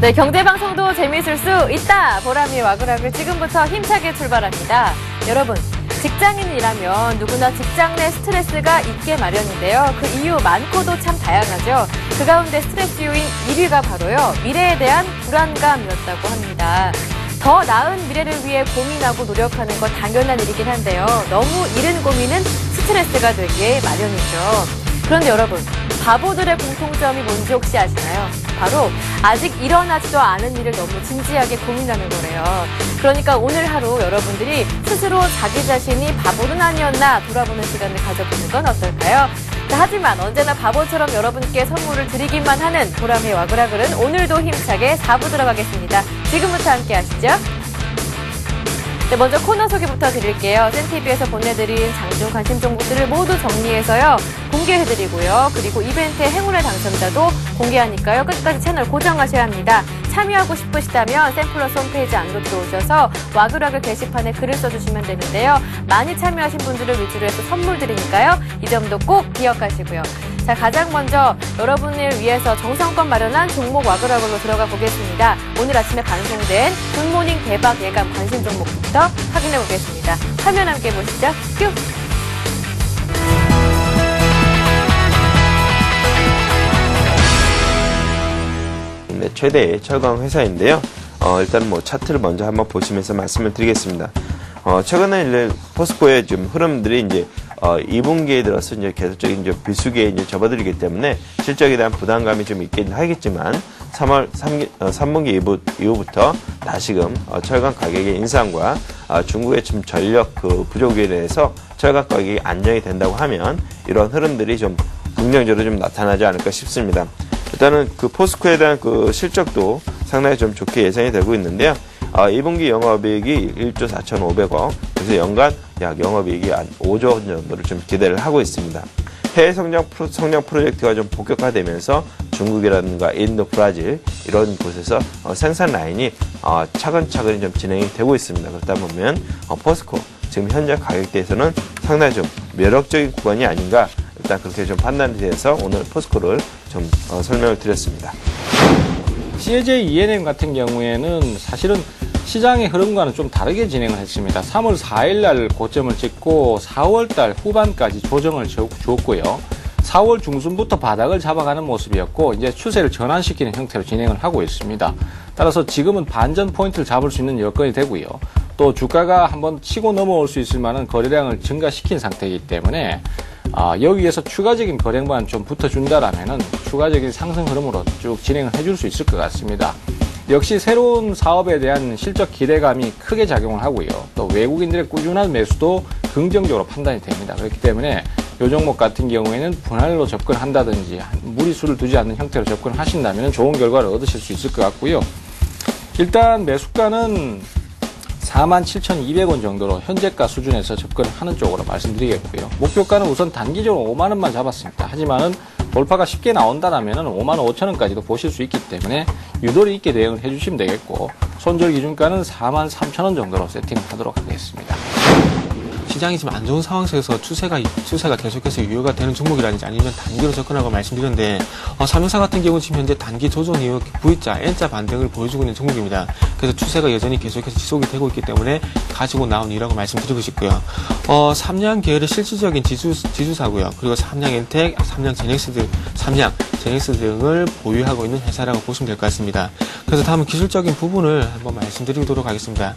네, 경제방송도 재미있을 수 있다. 보람이 와그락을 지금부터 힘차게 출발합니다. 여러분, 직장인이라면 누구나 직장 내 스트레스가 있게 마련인데요. 그 이유 많고도 참 다양하죠. 그 가운데 스트레스 요인 1위가 바로요, 미래에 대한 불안감이었다고 합니다. 더 나은 미래를 위해 고민하고 노력하는 건 당연한 일이긴 한데요. 너무 이른 고민은 스트레스가 되기에 마련이죠. 그런데 여러분, 바보들의 공통점이 뭔지 혹시 아시나요? 바로 아직 일어나지도 않은 일을 너무 진지하게 고민하는 거래요. 그러니까 오늘 하루 여러분들이 스스로 자기 자신이 바보는 아니었나 돌아보는 시간을 가져보는 건 어떨까요? 자, 하지만 언제나 바보처럼 여러분께 선물을 드리기만 하는 보람의 와그라글은 오늘도 힘차게 4부 들어가겠습니다. 지금부터 함께 하시죠. 네, 먼저 코너 소개부터 드릴게요. 센TV에서 보내드린 장중 관심 정보들을 모두 정리해서요, 공개해드리고요. 그리고 이벤트의 행운의 당첨자도 공개하니까요, 끝까지 채널 고정하셔야 합니다. 참여하고 싶으시다면 센플러스 홈페이지 안으로 들어오셔서 와그라글 게시판에 글을 써주시면 되는데요. 많이 참여하신 분들을 위주로 해서 선물 드리니까요, 이 점도 꼭 기억하시고요. 자, 가장 먼저 여러분을 위해서 정성껏 마련한 종목 와그라글로 들어가 보겠습니다. 오늘 아침에 방송된 굿모닝 대박 예감 관심 종목부터 확인해 보겠습니다. 화면 함께 보시죠. 큐! 네, 최대의 철강 회사인데요. 일단 차트를 먼저 한번 보시면서 말씀을 드리겠습니다. 최근에 이제 포스코의 좀 흐름들이 이제 2분기에 들어서 이제 계속적인 이제 비수기에 이제 접어들기 때문에 실적에 대한 부담감이 좀 있긴 하겠지만 3분기 이후부터 다시금 철강 가격의 인상과 중국의 좀 전력 부족에 대해서 철강 가격이 안정이 된다고 하면 이런 흐름들이 좀 긍정적으로 좀 나타나지 않을까 싶습니다. 일단은 포스코에 대한 실적도 상당히 좀 좋게 예상이 되고 있는데요. 2분기 영업이익이 1조 4,500억, 그래서 연간 약 영업이익이 한 5조 원 정도를 좀 기대를 하고 있습니다. 해외 성장 프로젝트가 좀 본격화되면서 중국이라든가 인도, 브라질 이런 곳에서 생산 라인이 차근차근히 좀 진행이 되고 있습니다. 그렇다 보면 포스코 지금 현재 가격대에서는 상당히 좀 매력적인 구간이 아닌가, 일단 그렇게 좀 판단이 돼서 오늘 포스코를 좀 설명을 드렸습니다. CJ ENM 같은 경우에는 사실은 시장의 흐름과는 좀 다르게 진행을 했습니다. 3월 4일 날 고점을 찍고 4월 달 후반까지 조정을 주었고요. 4월 중순부터 바닥을 잡아가는 모습이었고, 이제 추세를 전환시키는 형태로 진행을 하고 있습니다. 따라서 지금은 반전 포인트를 잡을 수 있는 여건이 되고요. 또 주가가 한번 치고 넘어올 수 있을 만한 거래량을 증가시킨 상태이기 때문에 여기에서 추가적인 거래만 좀 붙어준다라면은 추가적인 상승 흐름으로 쭉 진행을 해줄 수 있을 것 같습니다. 역시 새로운 사업에 대한 실적 기대감이 크게 작용을 하고요. 또 외국인들의 꾸준한 매수도 긍정적으로 판단이 됩니다. 그렇기 때문에 이 종목 같은 경우에는 분할로 접근한다든지 무리수를 두지 않는 형태로 접근하신다면 좋은 결과를 얻으실 수 있을 것 같고요. 일단 매수가는 47,200원 정도로 현재가 수준에서 접근을 하는 쪽으로 말씀드리겠고요. 목표가는 우선 단기적으로 5만 원만 잡았습니다. 하지만은 돌파가 쉽게 나온다라면은 5만 5천 원까지도 보실 수 있기 때문에 유도리 있게 대응을 해주시면 되겠고, 손절 기준가는 4만 3천 원 정도로 세팅을 하도록 하겠습니다. 시장이 지금 안 좋은 상황 속에서 추세가 계속해서 유효가 되는 종목이라든지 아니면 단기로 접근하고 말씀드렸는데, 삼성사 같은 경우는 지금 현재 단기 조정 이후 V자, N자 반등을 보여주고 있는 종목입니다. 그래서 추세가 여전히 계속해서 지속이 되고 있기 때문에 가지고 나온 이라고 말씀드리고 싶고요. 삼양 계열의 실질적인 지주사고요. 그리고 삼양엔텍, 삼양제넥스 등을 보유하고 있는 회사라고 보시면 될 것 같습니다. 그래서 다음은 기술적인 부분을 한번 말씀드리도록 하겠습니다.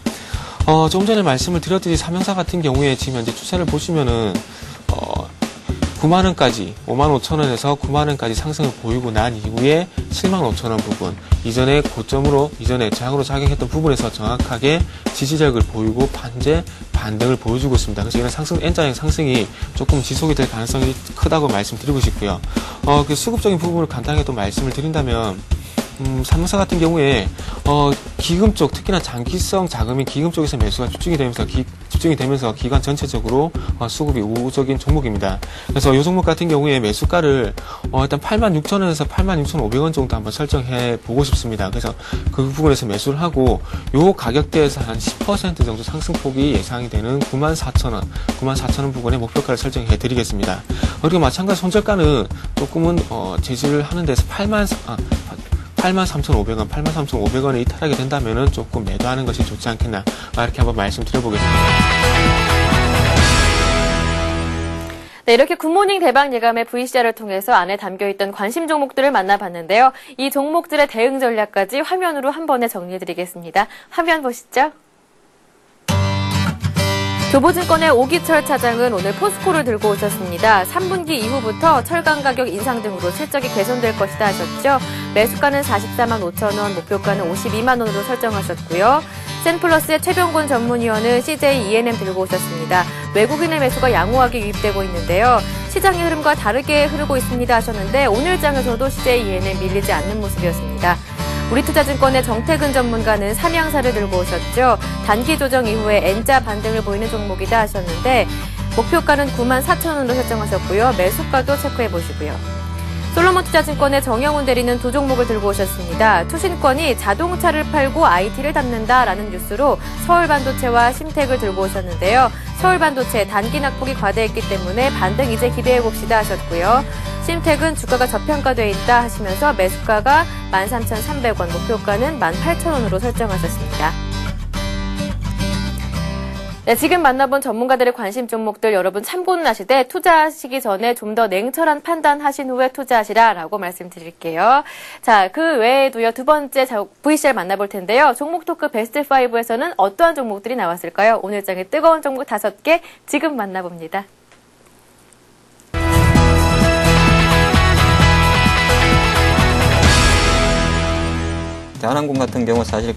조금 전에 말씀을 드렸듯이 삼양사 같은 경우에 지금 현재 추세를 보시면은 9만원까지 55,000원에서 9만원까지 상승을 보이고 난 이후에 75,000원 부분, 이전에 저항으로 작용했던 부분에서 정확하게 지지력을 보이고 현재 반등을 보여주고 있습니다. 그래서 이런 N자형 상승이 조금 지속이 될 가능성이 크다고 말씀드리고 싶고요. 그 수급적인 부분을 간단하게 또 말씀을 드린다면, 삼성사 같은 경우에 기금 쪽, 특히나 장기성 자금인 기금 쪽에서 매수가 집중이 되면서 기관 전체적으로 수급이 우호적인 종목입니다. 그래서 이 종목 같은 경우에 매수가를 일단 86,000원에서 86,500원 정도 한번 설정해 보고 싶습니다. 그래서 그 부분에서 매수를 하고 요 가격대에서 한 10% 정도 상승폭이 예상이 되는 94,000원 부분에 목표가를 설정해 드리겠습니다. 그리고 마찬가지 손절가는 조금은 제시를 하는 데서 83,500원, 83,500원에 이탈하게 된다면은 조금 매도하는 것이 좋지 않겠나 이렇게 한번 말씀드려보겠습니다. 네, 이렇게 굿모닝 대박 예감의 VCR을 통해서 안에 담겨있던 관심 종목들을 만나봤는데요. 이 종목들의 대응 전략까지 화면으로 한 번에 정리해드리겠습니다. 화면 보시죠. 교보증권의 오기철 차장은 오늘 포스코를 들고 오셨습니다. 3분기 이후부터 철강 가격 인상 등으로 실적이 개선될 것이다 하셨죠. 매수가는 44만 5천 원, 목표가는 52만 원으로 설정하셨고요. 센플러스의 최병곤 전문위원은 CJ E&M 들고 오셨습니다. 외국인의 매수가 양호하게 유입되고 있는데요. 시장의 흐름과 다르게 흐르고 있습니다 하셨는데 오늘 장에서도 CJ E&M 밀리지 않는 모습이었습니다. 우리투자증권의 정태근 전문가는 삼양사를 들고 오셨죠. 단기 조정 이후에 N자 반등을 보이는 종목이다 하셨는데 목표가는 9만 4천 원으로 설정하셨고요. 매수가도 체크해 보시고요. 솔로몬 투자증권의 정영훈 대리는 두 종목을 들고 오셨습니다. 투신권이 자동차를 팔고 IT를 담는다라는 뉴스로 서울반도체와 심택을 들고 오셨는데요. 서울반도체 단기 낙폭이 과대했기 때문에 반등 이제 기대해 봅시다 하셨고요. 심택은 주가가 저평가돼 있다 하시면서 매수가가 13,300원, 목표가는 18,000원으로 설정하셨습니다. 네, 지금 만나본 전문가들의 관심 종목들 여러분 참고는 하시되 투자하시기 전에 좀 더 냉철한 판단하신 후에 투자하시라라고 말씀드릴게요. 자, 그 외에도요. 두 번째 VCR 만나볼 텐데요. 종목 토크 베스트 5에서는 어떠한 종목들이 나왔을까요? 오늘 장의 뜨거운 종목 5개 지금 만나봅니다. 대한항공 같은 경우 사실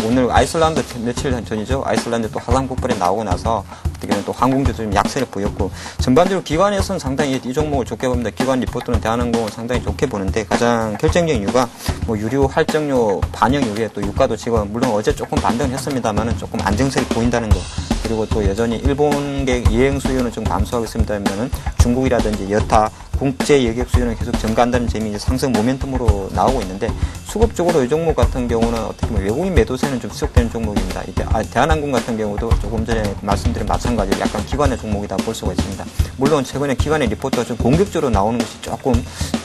오늘 아이슬란드 며칠 전이죠. 아이슬란드 또 화산 폭발이 나오고 나서 어떻게 보면 또 항공주도 좀 약세를 보였고 전반적으로 기관에서는 상당히 이 종목을 좋게 봅니다. 기관 리포트는 대한항공을 상당히 좋게 보는데 가장 결정적인 이유가 뭐 유류 활정료 반영 이후에 또 유가도 지금 물론 어제 조금 반등을 했습니다만은 조금 안정성이 보인다는 거. 그리고 또 여전히 일본계 여행 수요는 좀 감소하고 있습니다면은 중국이라든지 여타 국제 여객 수요는 계속 증가한다는 점이 이제 상승 모멘텀으로 나오고 있는데 수급적으로 이 종목 같은 경우는 어떻게 보면 외국인 매도세는 좀 지속되는 종목입니다. 대한항공 같은 경우도 조금 전에 말씀드린 마찬가지로 약간 기관의 종목이다 볼 수가 있습니다. 물론 최근에 기관의 리포트가 좀 공격적으로 나오는 것이 조금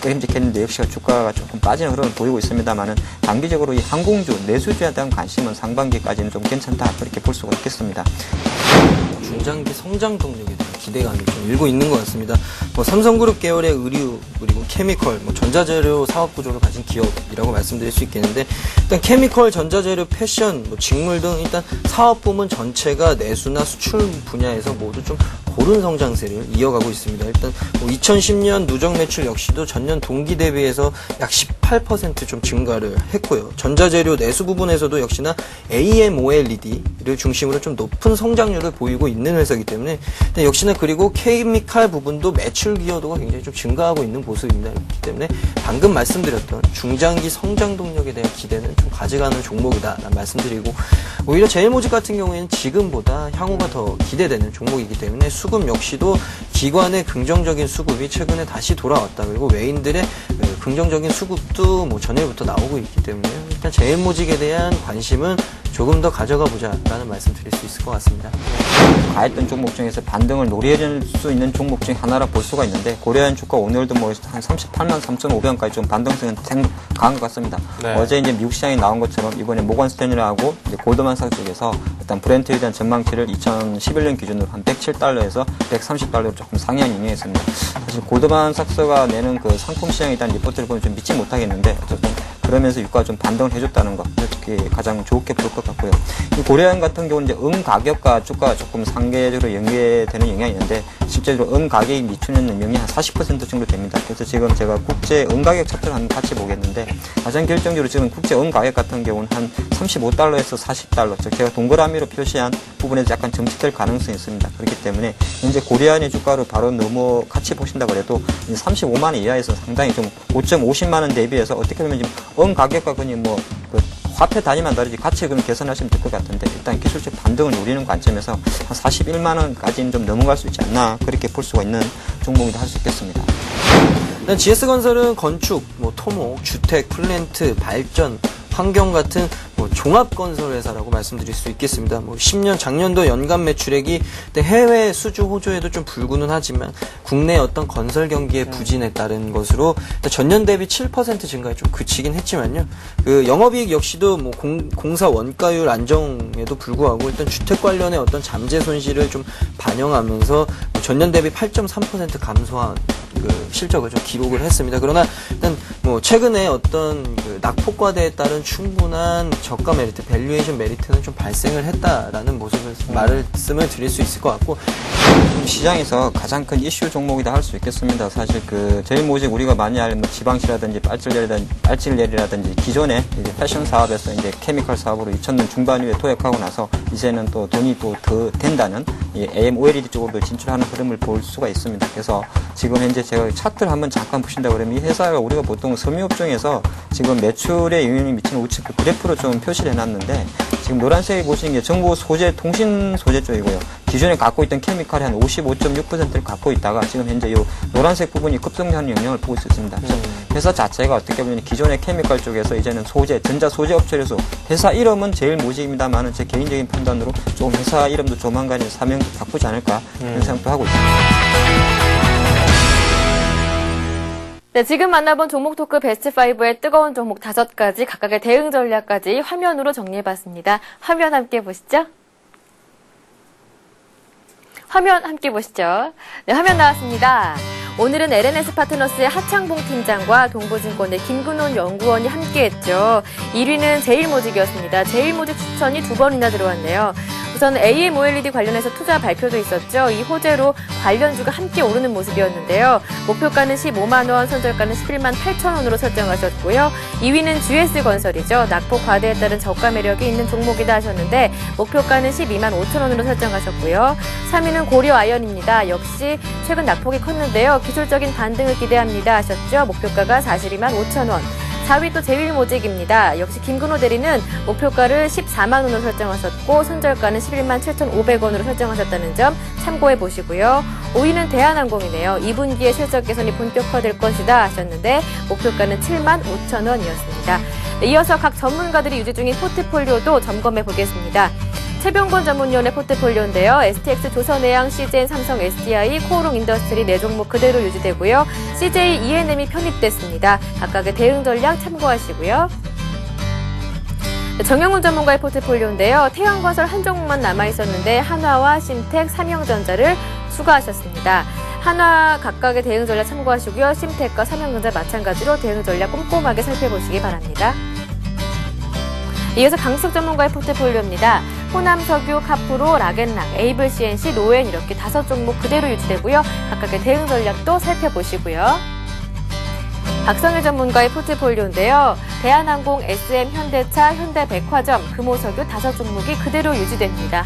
끄림직했는데 역시 주가가 조금 빠지는 흐름을 보이고 있습니다만은 단기적으로 이 항공주, 내수주에 대한 관심은 상반기까지는 좀 괜찮다 그렇게 볼 수가 있겠습니다. 중장기 성장 동력에 대한 기대감이 좀 일고 있는 것 같습니다. 삼성그룹 계열의 의류 그리고 케미컬, 전자재료 사업 구조를 가진 기업이라고 말씀드릴 수 있겠는데 일단 케미컬, 전자재료, 패션, 직물 등 일단 사업 부문 전체가 내수나 수출 분야에서 모두 좀 고른 성장세를 이어가고 있습니다. 일단 2010년 누적 매출 역시도 전년 동기 대비해서 약 18% 좀 증가를 했고요. 전자재료 내수 부분에서도 역시나 AMOLED를 중심으로 좀 높은 성장률을 보이고 있는 회사이기 때문에 역시나 그리고 케미칼 부분도 매출 기여도가 굉장히 좀 증가하고 있는 모습입니다. 그렇기 때문에 방금 말씀드렸던 중장기 성장 동력에 대한 기대는 좀 가져가는 종목이다라는 말씀드리고 오히려 제일모직 같은 경우에는 지금보다 향후가 더 기대되는 종목이기 때문에 수급 역시도 기관의 긍정적인 수급이 최근에 다시 돌아왔다. 그리고 외인들의 긍정적인 수급도 전일부터 나오고 있기 때문에 일단 제일모직에 대한 관심은 조금 더 가져가 보자라는 말씀 드릴 수 있을 것 같습니다. 과했던 종목 중에서 반등을 노릴 수 있는 종목 중에 하나라 볼 수가 있는데 고려아연 주가 오늘도 한 38만 3,500원까지 좀 반등성은 강한 것 같습니다. 네. 어제 이제 미국 시장에 나온 것처럼 이번에 모건 스탠리하고 골드만삭스 쪽에서 일단 브렌트에 대한 전망치를 2011년 기준으로 한 107달러에서 130달러로 조금 상향 인용했습니다. 사실 골드만삭스가 내는 그 상품 시장에 대한 리포트를 보면 좀 믿지 못하겠는데 어쨌든 그러면서 유가가 좀 반등을 해줬다는 것, 그게 가장 좋게 볼 것 같고요. 이 고려아연 같은 경우는 이제 은 가격과 주가가 조금 상대적으로 연계되는 영향이 있는데 실제로 은 가격이 미치는 영향이 한 40% 정도 됩니다. 그래서 지금 제가 국제 은 가격 차트를 한번 같이 보겠는데 가장 결정적으로 지금 국제 은 가격 같은 경우는 한 35달러에서 40달러, 즉 제가 동그라미로 표시한 부분에서 약간 점치될 가능성이 있습니다. 그렇기 때문에 현재 고려아연의 주가를 바로 같이 보신다고 해도 35만 원 이하에서 상당히 좀 5.50만 원 대비해서 어떻게 보면 지금 은 가격과 그냥 화폐 단위만 다르지 같이 그럼 계산하시면 될 것 같은데 일단 기술적 반등을 노리는 관점에서 한 41만 원까지는 좀 넘어갈 수 있지 않나 그렇게 볼 수가 있는 종목이다 할 수 있겠습니다. GS건설은 건축, 토목, 주택, 플랜트, 발전, 환경 같은 종합건설 회사라고 말씀드릴 수 있겠습니다. 10년 작년도 연간 매출액이 해외 수주 호조에도 좀 불구는 하지만 국내 어떤 건설 경기의 부진에 따른 것으로 전년 대비 7% 증가에 좀 그치긴 했지만요. 그 영업이익 역시도 공사 원가율 안정에도 불구하고 일단 주택 관련의 어떤 잠재 손실을 좀 반영하면서 전년 대비 8.3% 감소한 그 실적을 좀 기록을 했습니다. 그러나 일단 최근에 어떤 그 낙폭과대에 따른 충분한 저가 메리트, 밸류에이션 메리트는 좀 발생을 했다라는 모습을 말씀을 드릴 수 있을 것 같고, 시장에서 가장 큰 이슈 종목이다 할 수 있겠습니다. 사실 그 제일 모직 우리가 많이 알는 지방시라든지 빨질레리라든지 기존에 이제 패션 사업에서 이제 케미컬 사업으로 2000년 중반후에 도약하고 나서 이제는 또 돈이 또 더 된다는 이 AM OLED 쪽으로 진출하는 흐름을 볼 수가 있습니다. 그래서 지금 현재 제가 차트를 한번 잠깐 보신다 그러면 이 회사가 우리가 보통 섬유업종에서 지금 매출에 영향이 미치는 우측 그 그래프로 좀 표시를 해놨는데, 지금 노란색이 보시는 게 정보 소재, 통신 소재 쪽이고요. 기존에 갖고 있던 케미칼이 한 55.6%를 갖고 있다가 지금 현재 이 노란색 부분이 급성장하는 영향을 보고 있었습니다. 그래서 회사 자체가 어떻게 보면 기존의 케미칼 쪽에서 이제는 소재, 전자 소재 업체로서 회사 이름은 제일 모직입니다만은 제 개인적인 판단으로 조금 회사 이름도 조만간 사명도 바꾸지 않을까 그런 생각도 하고 있습니다. 네, 지금 만나본 종목 토크 베스트 5의 뜨거운 종목 5가지 각각의 대응 전략까지 화면으로 정리해봤습니다. 화면 함께 보시죠. 화면 함께 보시죠. 네, 화면 나왔습니다. 오늘은 LNS 파트너스의 하창봉 팀장과 동부증권의 김근원 연구원이 함께했죠. 1위는 제일모직이었습니다. 제일모직 추천이 2번이나 들어왔네요. 우선 AM OLED 관련해서 투자 발표도 있었죠. 이 호재로 관련주가 함께 오르는 모습이었는데요. 목표가는 15만 원, 선절가는 11만 8천 원으로 설정하셨고요. 2위는 GS건설이죠. 낙폭 과대에 따른 저가 매력이 있는 종목이다 하셨는데 목표가는 12만 5천 원으로 설정하셨고요. 3위는 고려아연입니다. 역시 최근 낙폭이 컸는데요. 기술적인 반등을 기대합니다 하셨죠. 목표가가 42만 5천 원. 4위 또 제일모직입니다. 역시 김근호 대리는 목표가를 14만 원으로 설정하셨고 선절가는 11만 7,500원으로 설정하셨다는 점 참고해 보시고요. 5위는 대한항공이네요. 2분기에 실적 개선이 본격화될 것이다 하셨는데 목표가는 7만 5천 원이었습니다. 네, 이어서 각 전문가들이 유지 중인 포트폴리오도 점검해 보겠습니다. 최병곤 전문위원의 포트폴리오인데요. STX, 조선해양, CJN, 삼성, SDI, 코오롱 인더스트리 4종목 그대로 유지되고요. CJ ENM이 편입됐습니다. 각각의 대응 전략 참고하시고요. 정영훈 전문가의 포트폴리오인데요. 태양건설 한 종목만 남아있었는데 한화와 심텍, 삼형전자를 추가하셨습니다. 한화 각각의 대응 전략 참고하시고요. 심텍과 삼형전자 마찬가지로 대응 전략 꼼꼼하게 살펴보시기 바랍니다. 이어서 강수석 전문가의 포트폴리오입니다. 호남석유, 카프로, 락앤락, 에이블 CNC, 노엔 이렇게 5종목 그대로 유지되고요. 각각의 대응 전략도 살펴보시고요. 박성일 전문가의 포트폴리오인데요. 대한항공, SM, 현대차, 현대백화점, 금호석유 5종목이 그대로 유지됩니다.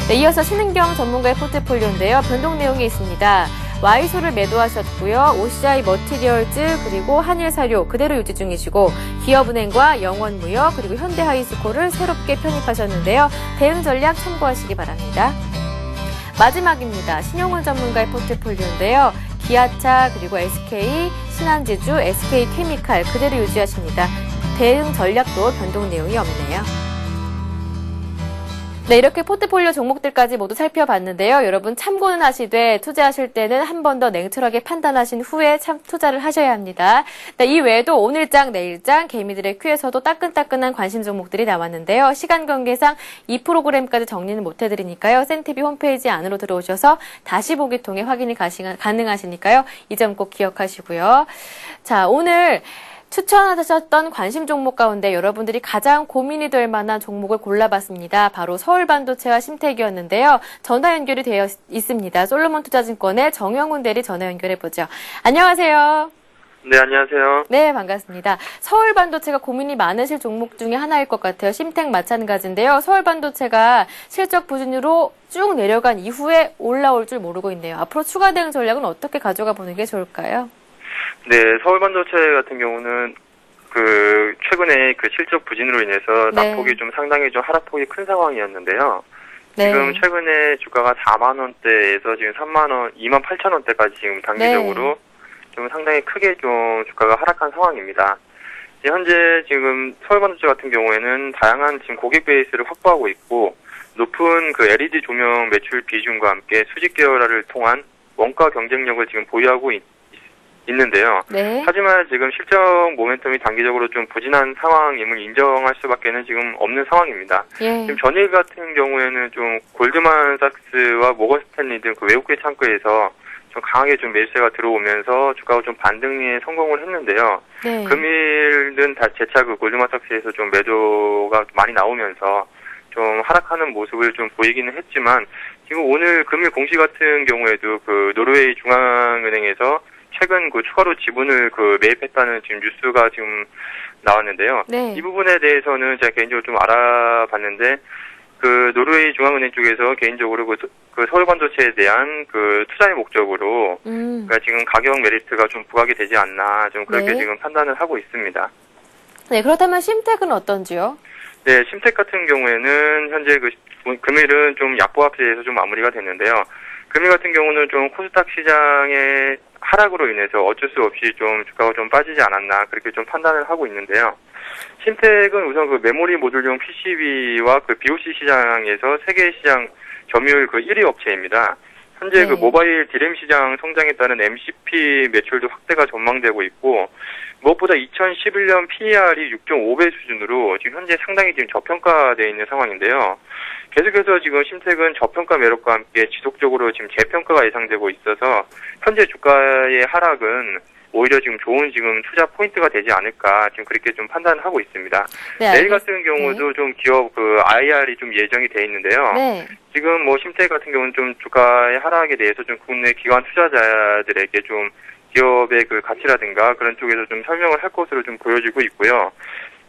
네, 이어서 신은경 전문가의 포트폴리오인데요. 변동 내용이 있습니다. Y소를 매도하셨고요. OCI 머티리얼즈 그리고 한일사료 그대로 유지 중이시고 기업은행과 영원무역 그리고 현대하이스코를 새롭게 편입하셨는데요. 대응 전략 참고하시기 바랍니다. 마지막입니다. 신용훈 전문가의 포트폴리오인데요. 기아차 그리고 SK, 신한지주, SK케미칼 그대로 유지하십니다. 대응 전략도 변동 내용이 없네요. 네, 이렇게 포트폴리오 종목들까지 모두 살펴봤는데요. 여러분 참고는 하시되 투자하실 때는 한 번 더 냉철하게 판단하신 후에 투자를 하셔야 합니다. 네, 이 외에도 오늘장, 내일장, 개미들의 큐에서도 따끈따끈한 관심 종목들이 나왔는데요. 시간 관계상 이 프로그램까지 정리는 못해드리니까요. 센TV 홈페이지 안으로 들어오셔서 다시 보기 통해 확인이 가능하시니까요. 이 점 꼭 기억하시고요. 자, 오늘 추천하셨던 관심 종목 가운데 여러분들이 가장 고민이 될 만한 종목을 골라봤습니다. 바로 서울반도체와 심텍이었는데요. 전화 연결이 되어 있습니다. 솔로몬투자증권의 정영훈 대리 전화 연결해보죠. 안녕하세요. 네, 안녕하세요. 네, 반갑습니다. 서울반도체가 고민이 많으실 종목 중에 하나일 것 같아요. 심텍 마찬가지인데요. 서울반도체가 실적 부진으로 쭉 내려간 이후에 올라올 줄 모르고 있네요. 앞으로 추가 대응 전략은 어떻게 가져가 보는 게 좋을까요? 네, 서울반도체 같은 경우는 최근에 실적 부진으로 인해서 네. 낙폭이 좀 상당히 좀 하락폭이 큰 상황이었는데요. 네. 지금 최근에 주가가 4만 원대에서 지금 3만 원, 2만 8천 원대까지 지금 단기적으로 좀 상당히 크게 좀 주가가 하락한 상황입니다. 현재 지금 서울반도체 같은 경우에는 다양한 지금 고객 베이스를 확보하고 있고 높은 그 LED 조명 매출 비중과 함께 수직 계열화를 통한 원가 경쟁력을 지금 보유하고 있는데요. 네. 하지만 지금 실적 모멘텀이 단기적으로 좀 부진한 상황임을 인정할 수밖에는 지금 없는 상황입니다. 예. 지금 전일 같은 경우에는 좀 골드만삭스와 모건 스탠리 등 그 외국계 창구에서 좀 강하게 좀 매수세가 들어오면서 주가가 좀 반등에 성공을 했는데요. 네. 금일은 다 재차 그 골드만삭스에서 좀 매도가 많이 나오면서 좀 하락하는 모습을 좀 보이기는 했지만 지금 오늘 금일 공시 같은 경우에도 그 노르웨이 중앙은행에서 최근 그 추가로 지분을 그 매입했다는 지금 뉴스가 지금 나왔는데요. 네. 이 부분에 대해서는 제가 개인적으로 좀 알아봤는데 그 노르웨이 중앙은행 쪽에서 개인적으로 그 서울반도체에 대한 그 투자의 목적으로 그러니까 지금 가격 메리트가 좀 부각이 되지 않나 좀 그렇게 네. 지금 판단을 하고 있습니다. 네, 그렇다면 심택은 어떤지요? 네, 심택 같은 경우에는 현재 그 금일은 좀 약보합세에서 좀 마무리가 됐는데요. 금일 같은 경우는 좀 코스닥 시장의 하락으로 인해서 어쩔 수 없이 좀 주가가 좀 빠지지 않았나 그렇게 좀 판단을 하고 있는데요. 심택은 우선 그 메모리 모듈용 PCB와 그 BOC 시장에서 세계 시장 점유율 그 1위 업체입니다. 현재 네. 그 모바일 디램 시장 성장에 따른 MCP 매출도 확대가 전망되고 있고 무엇보다 2011년 PER이 6.5배 수준으로 지금 현재 상당히 지금 저평가되어 있는 상황인데요. 계속해서 지금 심택은 저평가 매력과 함께 지속적으로 지금 재평가가 예상되고 있어서 현재 주가의 하락은 오히려 지금 좋은 지금 투자 포인트가 되지 않을까 지금 그렇게 좀 판단을 하고 있습니다. 네, 내일 같은 경우도 좀 기업 그 IR이 좀 예정이 돼 있는데요. 네. 지금 뭐 심택 같은 경우는 좀 주가의 하락에 대해서 좀 국내 기관 투자자들에게 좀 기업의 그 가치라든가 그런 쪽에서 좀 설명을 할 것으로 좀 보여지고 있고요.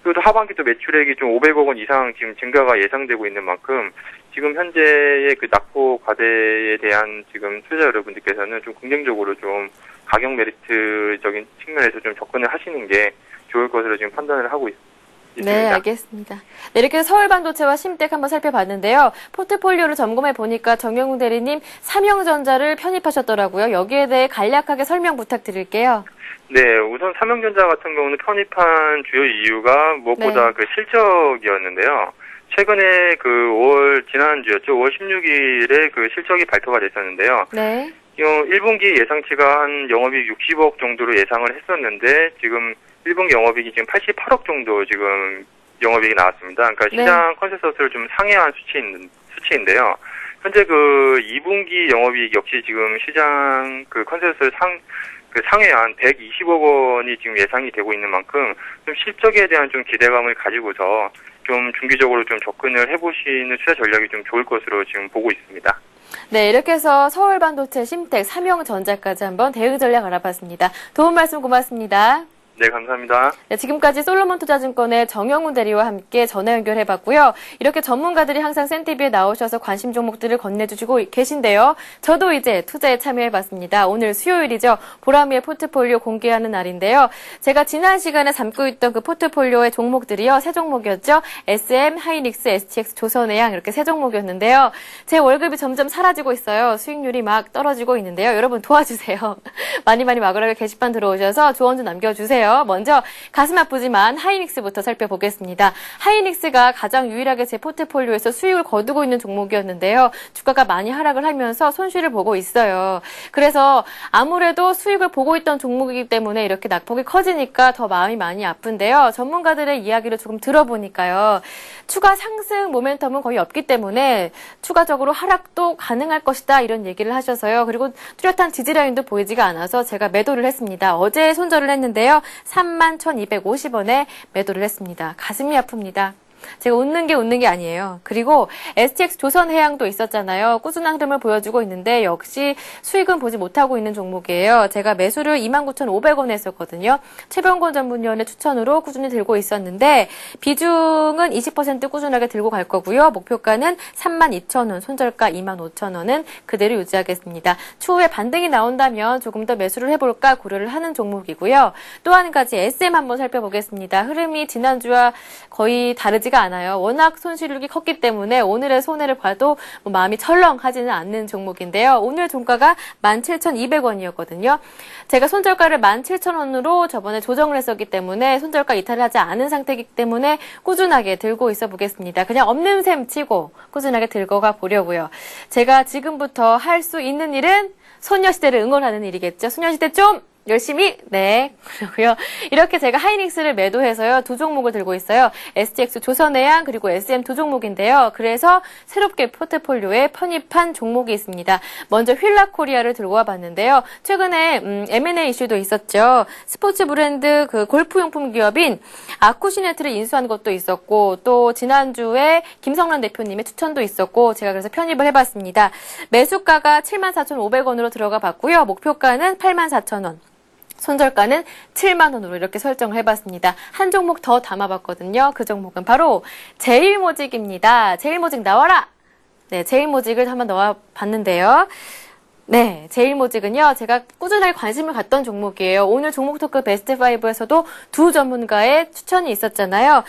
그리고 또 하반기 또 매출액이 좀 500억 원 이상 지금 증가가 예상되고 있는 만큼 지금 현재의 그 낙폭 과대에 대한 지금 투자자 여러분들께서는 좀 긍정적으로 좀 가격 메리트적인 측면에서 좀 접근을 하시는 게 좋을 것으로 지금 판단을 하고 있습니다. 네, 알겠습니다. 네, 이렇게 서울반도체와 심택 한번 살펴봤는데요. 포트폴리오를 점검해 보니까 정영훈 대리님 삼형전자를 편입하셨더라고요. 여기에 대해 간략하게 설명 부탁드릴게요. 네, 우선 삼형전자 같은 경우는 편입한 주요 이유가 무엇보다 네. 그 실적이었는데요. 최근에 그 지난주였죠. 5월 16일에 그 실적이 발표가 됐었는데요. 네. 1분기 예상치가 한 영업이익 60억 정도로 예상을 했었는데 지금 1분기 영업이익이 지금 88억 정도 지금 영업이익이 나왔습니다. 그러니까 시장 컨센서스를 좀 상회한 수치인데요. 현재 그 2분기 영업이익 역시 지금 시장 그 컨센서스를 상회한 120억 원이 지금 예상이 되고 있는 만큼 좀 실적에 대한 좀 기대감을 가지고서 좀 중기적으로 좀 접근을 해보시는 투자 전략이 좀 좋을 것으로 지금 보고 있습니다. 네, 이렇게 해서 서울반도체, 심택, 삼형전자까지 한번 대응 전략 알아봤습니다. 도움 말씀 고맙습니다. 네, 감사합니다. 네, 지금까지 솔로몬 투자증권의 정영훈 대리와 함께 전화 연결해봤고요. 이렇게 전문가들이 항상 센티비에 나오셔서 관심 종목들을 건네주시고 계신데요. 저도 이제 투자에 참여해봤습니다. 오늘 수요일이죠. 보람이의 포트폴리오 공개하는 날인데요. 제가 지난 시간에 담고 있던 그 포트폴리오의 종목들이요. 세 종목이었죠. SM, 하이닉스, STX, 조선해양 이렇게 세 종목이었는데요. 제 월급이 점점 사라지고 있어요. 수익률이 막 떨어지고 있는데요. 여러분 도와주세요. 많이 마구라게 게시판 들어오셔서 조언 좀 남겨주세요. 먼저 가슴 아프지만 하이닉스부터 살펴보겠습니다. 하이닉스가 가장 유일하게 제 포트폴리오에서 수익을 거두고 있는 종목이었는데요. 주가가 많이 하락을 하면서 손실을 보고 있어요. 그래서 아무래도 수익을 보고 있던 종목이기 때문에 이렇게 낙폭이 커지니까 더 마음이 많이 아픈데요. 전문가들의 이야기를 조금 들어보니까요. 추가 상승 모멘텀은 거의 없기 때문에 추가적으로 하락도 가능할 것이다 이런 얘기를 하셔서요. 그리고 뚜렷한 지지라인도 보이지가 않아서 제가 매도를 했습니다. 어제 손절을 했는데요. 31,250원에 매도를 했습니다. 가슴이 아픕니다. 제가 웃는 게 아니에요. 그리고 STX 조선해양도 있었잖아요. 꾸준한 흐름을 보여주고 있는데 역시 수익은 보지 못하고 있는 종목이에요. 제가 매수를 29,500원에 했었거든요. 최병곤 전문위원의 추천으로 꾸준히 들고 있었는데 비중은 20% 꾸준하게 들고 갈 거고요. 목표가는 32,000원, 손절가 25,000원은 그대로 유지하겠습니다. 추후에 반등이 나온다면 조금 더 매수를 해볼까 고려를 하는 종목이고요. 또 한 가지 SM 한번 살펴보겠습니다. 흐름이 지난주와 거의 다르지가 많지가 않아요. 워낙 손실이 컸기 때문에 오늘의 손해를 봐도 뭐 마음이 철렁하지는 않는 종목인데요. 오늘 종가가 17,200원이었거든요. 제가 손절가를 17,000원으로 저번에 조정을 했었기 때문에 손절가 이탈을 하지 않은 상태이기 때문에 꾸준하게 들고 있어 보겠습니다. 그냥 없는 셈 치고 꾸준하게 들고 가 보려고요. 제가 지금부터 할 수 있는 일은 소녀시대를 응원하는 일이겠죠. 소녀시대 좀 열심히 네 그러고요. 이렇게 제가 하이닉스를 매도해서요. 두 종목을 들고 있어요. STX 조선해양 그리고 SM 두 종목인데요. 그래서 새롭게 포트폴리오에 편입한 종목이 있습니다. 먼저 휠라코리아를 들고 와봤는데요. 최근에 M&A 이슈도 있었죠. 스포츠 브랜드 그 골프용품 기업인 아쿠시네트를 인수한 것도 있었고 또 지난주에 김성란 대표님의 추천도 있었고 제가 그래서 편입을 해봤습니다. 매수가가 74,500원으로 들어가 봤고요. 목표가는 84,000원. 손절가는 7만 원으로 이렇게 설정을 해봤습니다. 한 종목 더 담아봤거든요. 그 종목은 바로 제일모직입니다. 제일모직 나와라! 네, 제일모직을 한번 넣어봤는데요. 네, 제일모직은요, 제가 꾸준하게 관심을 갖던 종목이에요. 오늘 종목 토크 베스트 5에서도 두 전문가의 추천이 있었잖아요.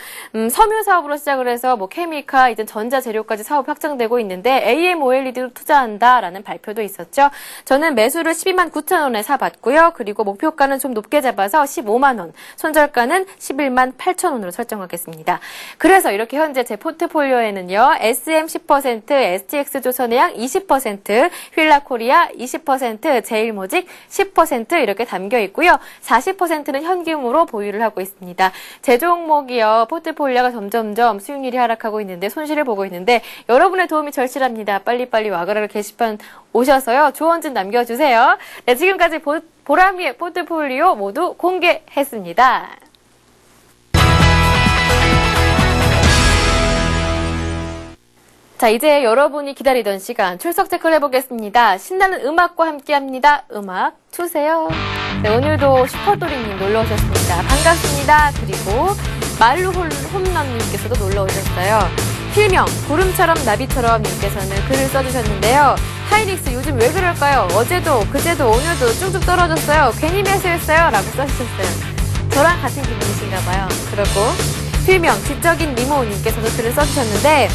섬유 사업으로 시작을 해서 뭐 케미카, 이제 전자재료까지 사업 확장되고 있는데 AMOLED로 투자한다라는 발표도 있었죠. 저는 매수를 12만 9천 원에 사봤고요. 그리고 목표가는 좀 높게 잡아서 15만 원, 손절가는 11만 8천 원으로 설정하겠습니다. 그래서 이렇게 현재 제 포트폴리오에는요, SM 10%, STX 조선해양 20%, 휠라코리아 20%, 제일모직 10% 이렇게 담겨 있고요. 40%는 현금으로 보유를 하고 있습니다. 제 종목이요. 포트폴리오가 점점점 수익률이 하락하고 있는데 손실을 보고 있는데 여러분의 도움이 절실합니다. 빨리빨리 와그라를 게시판 오셔서요. 조언 좀 남겨주세요. 네, 지금까지 보람이의 포트폴리오 모두 공개했습니다. 자, 이제 여러분이 기다리던 시간 출석 체크를 해보겠습니다. 신나는 음악과 함께합니다. 음악 주세요. 네, 오늘도 슈퍼도리님 놀러 오셨습니다. 반갑습니다. 그리고 말루 홈런님께서도 놀러 오셨어요. 필명 구름처럼 나비처럼 님께서는 글을 써주셨는데요. 하이닉스 요즘 왜 그럴까요? 어제도 그제도 오늘도 쭉쭉 떨어졌어요. 괜히 매수했어요. 라고 써주셨어요. 저랑 같은 기분이신가 봐요. 그리고 필명 지적인 미모님께서도 글을 써주셨는데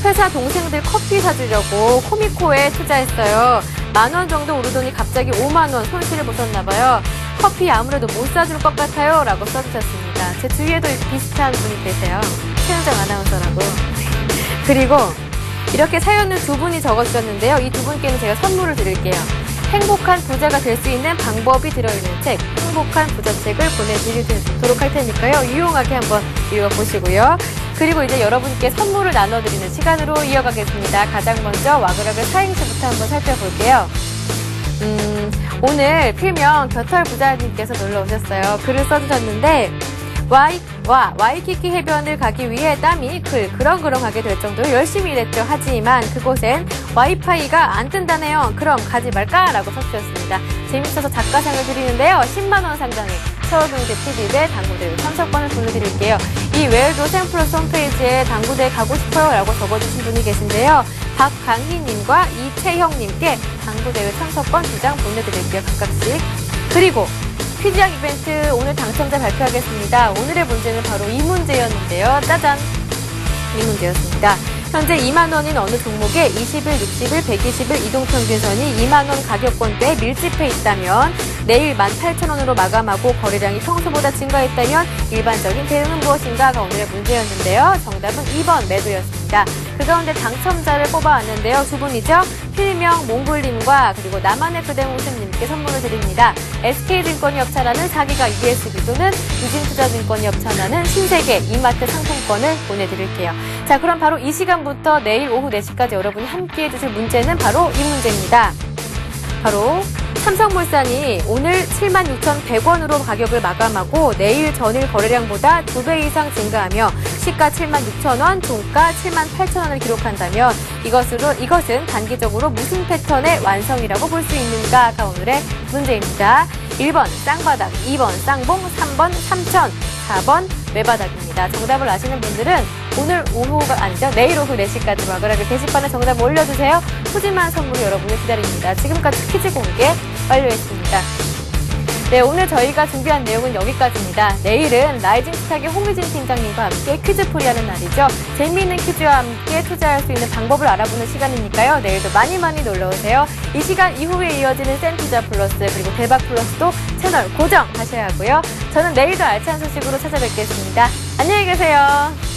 회사 동생들 커피 사주려고 코미코에 투자했어요. 10,000원 정도 오르더니 갑자기 5만 원 손실을 보셨나봐요. 커피 아무래도 못 사줄 것 같아요. 라고 써주셨습니다. 제 주위에도 비슷한 분이 계세요. 최은정 아나운서라고. 그리고 이렇게 사연을 두 분이 적어주셨는데요. 이 두 분께는 제가 선물을 드릴게요. 행복한 부자가 될 수 있는 방법이 들어있는 책, 행복한 부자책을 보내드리도록 할 테니까요. 유용하게 한번 읽어보시고요. 그리고 이제 여러분께 선물을 나눠드리는 시간으로 이어가겠습니다. 가장 먼저 와그라그 사행시부터 한번 살펴볼게요. 오늘 필명 겨털 부자님께서 놀러 오셨어요. 글을 써주셨는데 와이키키 해변을 가기 위해 땀이 그렁그렁하게 될 정도로 열심히 일했죠. 하지만 그곳엔 와이파이가 안 뜬다네요. 그럼 가지 말까라고 써주셨습니다. 재밌어서 작가상을 드리는데요. 10만 원 상당의 서울경제 TV대 당구대회 참석권을 보내드릴게요. 이 외에도 샘플러스 홈페이지에 당구대회 가고 싶어요 라고 적어주신 분이 계신데요. 박강희님과 이채형님께 당구대회 참석권 2장 보내드릴게요. 각각씩. 그리고 퀴즈왕 이벤트 오늘 당첨자 발표하겠습니다. 오늘의 문제는 바로 이 문제였는데요. 짜잔! 이 문제였습니다. 현재 2만 원인 어느 종목에 20일, 60일, 120일 이동평균선이 2만 원 가격권대에 밀집해 있다면 내일 18,000원으로 마감하고 거래량이 평소보다 증가했다면 일반적인 대응은 무엇인가가 오늘의 문제였는데요. 정답은 2번 매도였습니다. 그 가운데 당첨자를 뽑아왔는데요. 두 분이죠. 필명 몽골님과 그리고 나만의 그대몽심님께 선물을 드립니다. SK증권이 협찬하는 사기가 ESB 또는 유진투자증권이 협찬하는 신세계 이마트 상품권을 보내드릴게요. 자, 그럼 바로 이 시간부터 내일 오후 4시까지 여러분이 함께해 주실 문제는 바로 이 문제입니다. 바로 삼성물산이 오늘 76,100원으로 가격을 마감하고 내일 전일 거래량보다 2배 이상 증가하며 시가 76,000원, 종가 78,000원을 기록한다면 이것은 단기적으로 무슨 패턴의 완성이라고 볼 수 있는가가 오늘의 문제입니다. 1번 쌍바닥, 2번 쌍봉, 3번 3,000, 4번 외바닥입니다. 정답을 아시는 분들은 오늘 오후가 아니죠. 내일 오후 4시까지 와그라그 게시판에 정답 올려주세요. 푸짐한 선물이 여러분을 기다립니다. 지금까지 퀴즈 공개 완료했습니다. 네, 오늘 저희가 준비한 내용은 여기까지입니다. 내일은 라이징 스탁의 홍유진 팀장님과 함께 퀴즈풀이 하는 날이죠. 재미있는 퀴즈와 함께 투자할 수 있는 방법을 알아보는 시간이니까요. 내일도 많이 놀러오세요. 이 시간 이후에 이어지는 센투자 플러스 그리고 대박 플러스도 채널 고정하셔야 하고요. 저는 내일도 알찬 소식으로 찾아뵙겠습니다. 안녕히 계세요.